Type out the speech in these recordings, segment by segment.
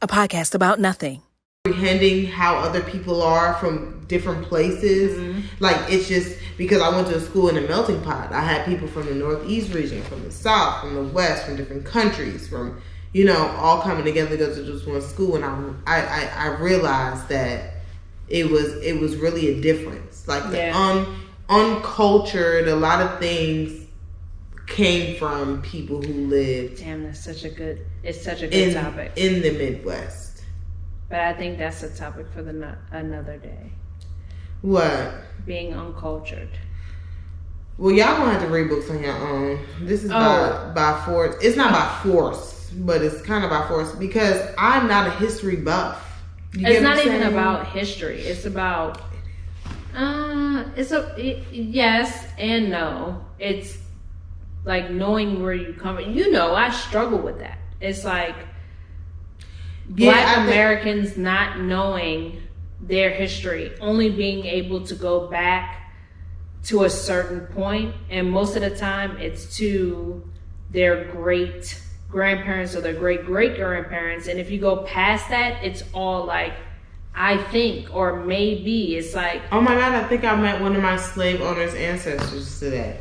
a podcast about nothing. Comprehending how other people are from different places. Mm-hmm. Like, it's just because I went to a school in a melting pot. I had people from the Northeast region, from the South, from the West, from different countries, from, you know, all coming together to go to just one school. And I realized that it was really a difference. Like, the uncultured, a lot of things came from people who lived. Damn, it's such a good topic. In the Midwest. But I think that's a topic for another day. What? Being uncultured. Well, y'all gonna have to read books on your own. This is by force. It's not by force, but it's kind of by force because I'm not a history buff. It's not even about history. It's about yes and no. It's like knowing where you come from. You know, I struggle with that. It's like Black Americans not knowing their history, only being able to go back to a certain point, and most of the time it's to their great grandparents or their great great grandparents, and if you go past that, it's all like I think or maybe. It's like, oh my God, I think I met one of my slave owners' ancestors today.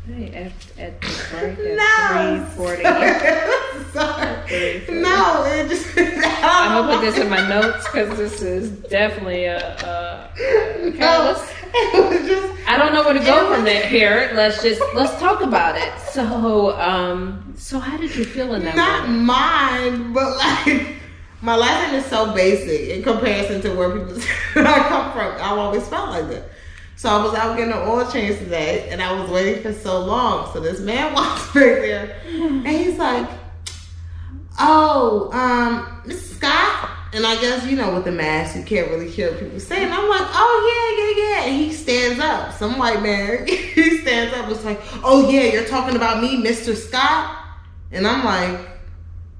Hey, at the break at 3:40. No, it just. I'm gonna put this in my notes because this is definitely okay, no, it was just. I don't know where to go from here. Let's talk about it. So how did you feel in that Not moment? mine, but like my life name is so basic in comparison to where people I come from. I've always felt like that. So I was out getting an oil change today, and I was waiting for so long. So this man walks back there, and he's like, "Oh, Mrs. Scott," and I guess, you know, with the mask, you can't really hear what people say. And I'm like, "Oh yeah." And he stands up. Some white man, he stands up. It's like, "Oh yeah, you're talking about me, Mr. Scott," and I'm like,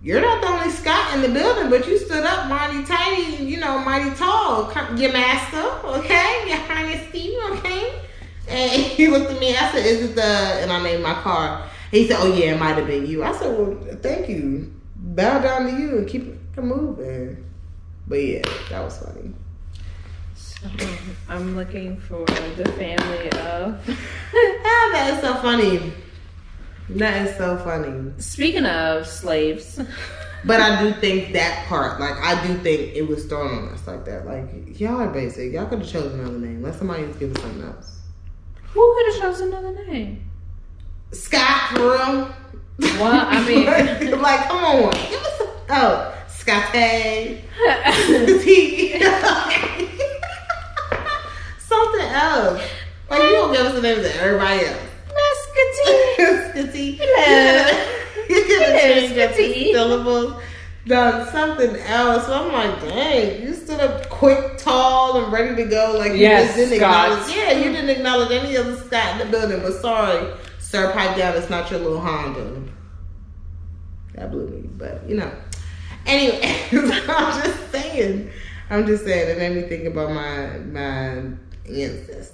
you're not the only Scott in the building, but you stood up mighty tiny, you know, mighty tall. Your master, okay? Your highness, okay? And he looked at me. I said, is it the, and I named my car. He said, oh yeah, it might have been you. I said, well, thank you. Bow down to you and keep it moving. But yeah, that was funny. So I'm looking for the family of. That is so funny. That is so funny. Speaking of slaves. But I do think that part, like, I do think it was thrown on us like that. Like, y'all are basic. Y'all could have chosen another name. Let somebody else give us something else. Who could have chosen another name? Scott, for real? Well, I mean. like, come on. Give us Scotty. Something else. Like, you don't give us the names of everybody else. Scotty. You could have changed up the syllables, done something else. So I'm like, dang, you stood up quick, tall, and ready to go. Like, you just didn't acknowledge. Yeah, you didn't acknowledge any other Scott in the building. But sorry, sir, pipe down. It's not your little Honda. That blew me, but you know. Anyway, I'm just saying. It made me think about my ancestors.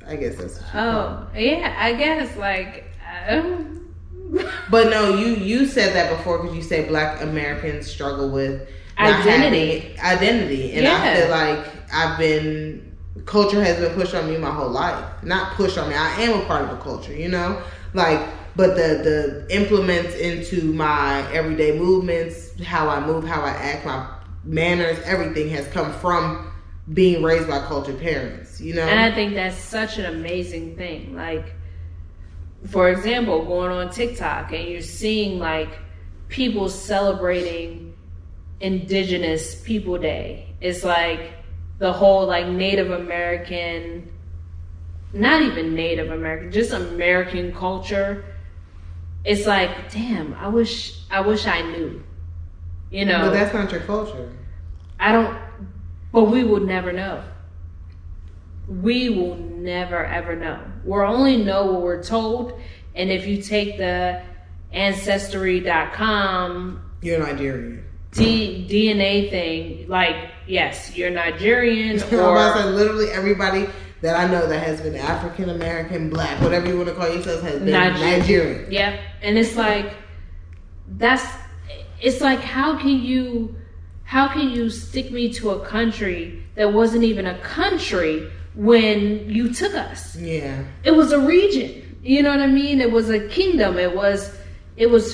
I guess that's what you call it. Yeah, I guess, like... But no, you said that before because you say Black Americans struggle with identity. And I feel like culture has been pushed on me my whole life. Not pushed on me, I am a part of the culture, you know? Like, but the implements into my everyday movements, how I move, how I act, my manners, everything has come from being raised by cultured parents, you know? And I think that's such an amazing thing. Like, for example, going on TikTok and you're seeing like people celebrating Indigenous People Day. It's like the whole like Native American, not even Native American, just American culture. It's like, damn, I wish I knew, you know? But that's not your culture. But we will never know. We will never, ever know. We'll only know what we're told. And if you take the Ancestry.com... You're Nigerian. DNA thing, like, yes, you're Nigerian. Or literally everybody that I know that has been African American, Black, whatever you want to call yourself, has been Nigerian. Yep. And it's like, it's like, how can you stick me to a country that wasn't even a country when you took us? Yeah. It was a region. You know what I mean? It was a kingdom. It was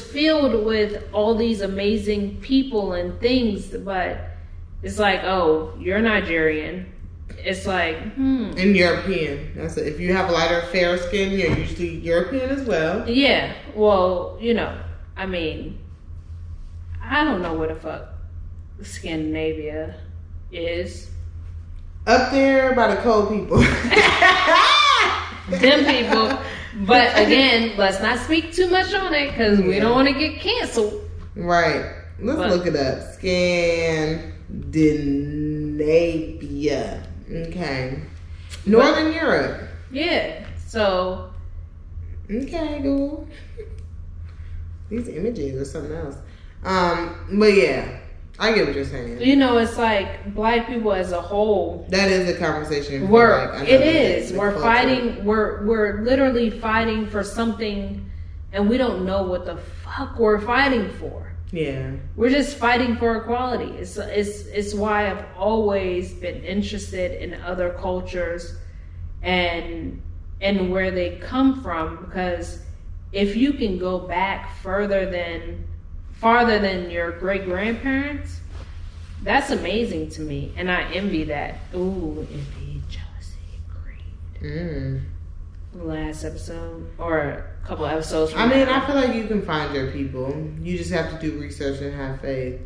filled with all these amazing people and things, but it's like, oh, you're Nigerian. It's like, And European. That's it. If you have lighter, fair skin, you're usually European as well. Yeah. Well, you know, I mean, I don't know where the fuck Scandinavia is. Up there by the cold people. Them people. But again, let's not speak too much on it because we don't want to get canceled. Right. Let's look it up. Scandinavia. Okay. Northern Europe. Yeah. So. Okay, Google. These images are something else. But yeah, I get what you're saying. You know, it's like Black people as a whole. That is a conversation. It is. We're fighting. We're literally fighting for something, and we don't know what the fuck we're fighting for. Yeah. We're just fighting for equality. It's why I've always been interested in other cultures and where they come from, because if you can go back farther than your great grandparents, that's amazing to me, and I envy that. Ooh, envy, jealousy, greed. Last episode or a couple episodes from I now. feel like you can find your people. You just have to do research and have faith.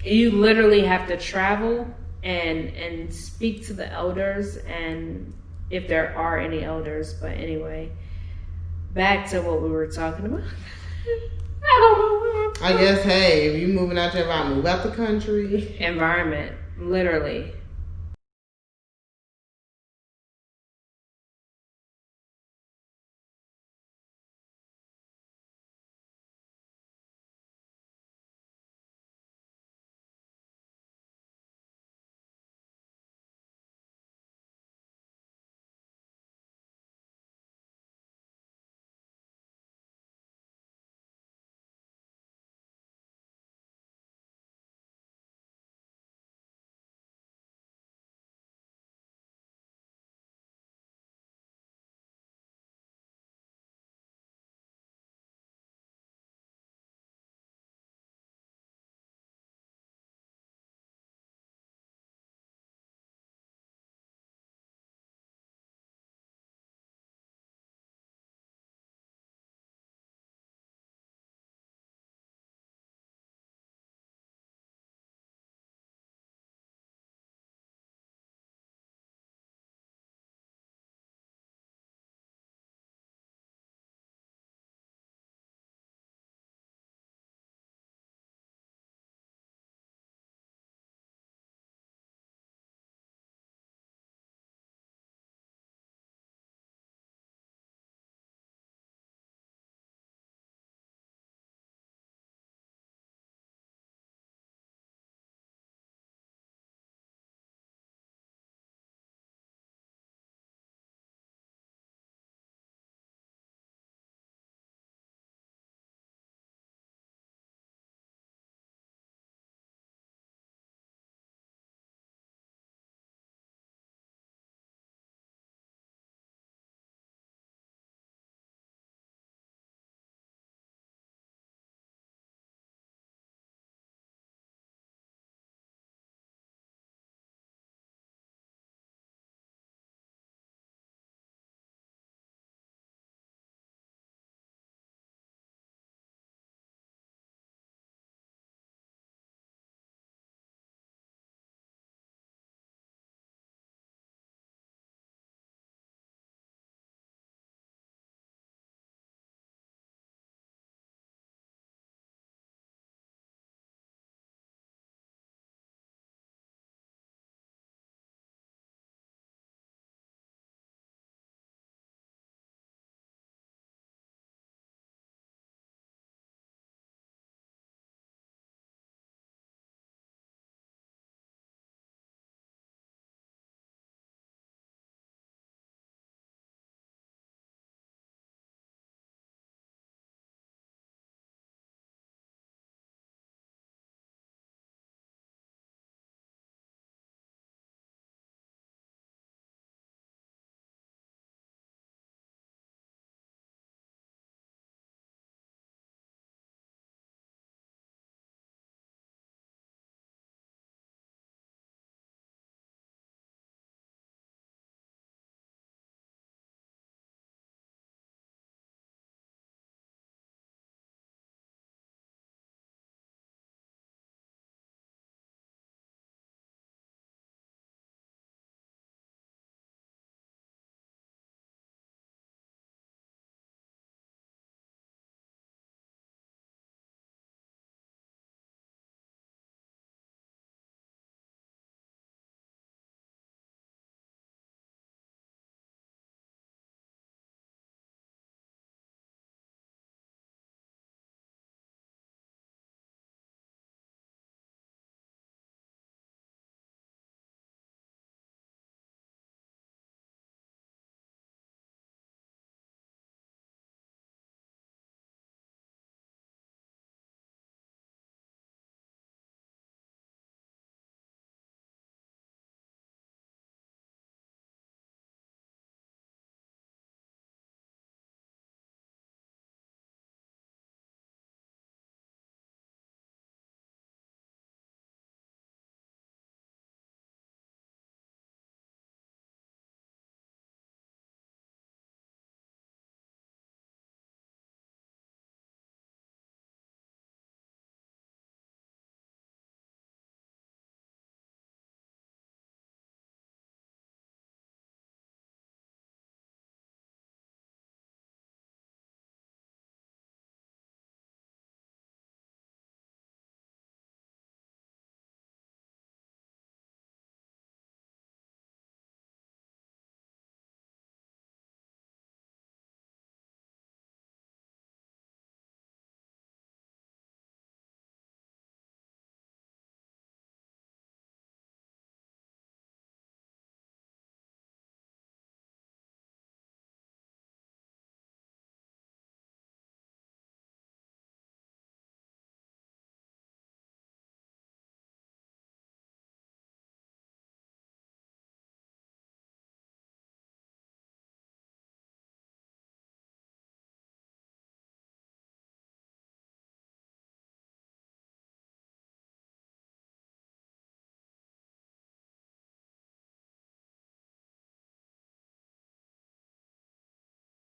You literally have to travel and speak to the elders, and if there are any elders. But anyway, back to what we were talking about. I don't know. I guess, hey, if you moving out your environment, move out the country. Environment, literally.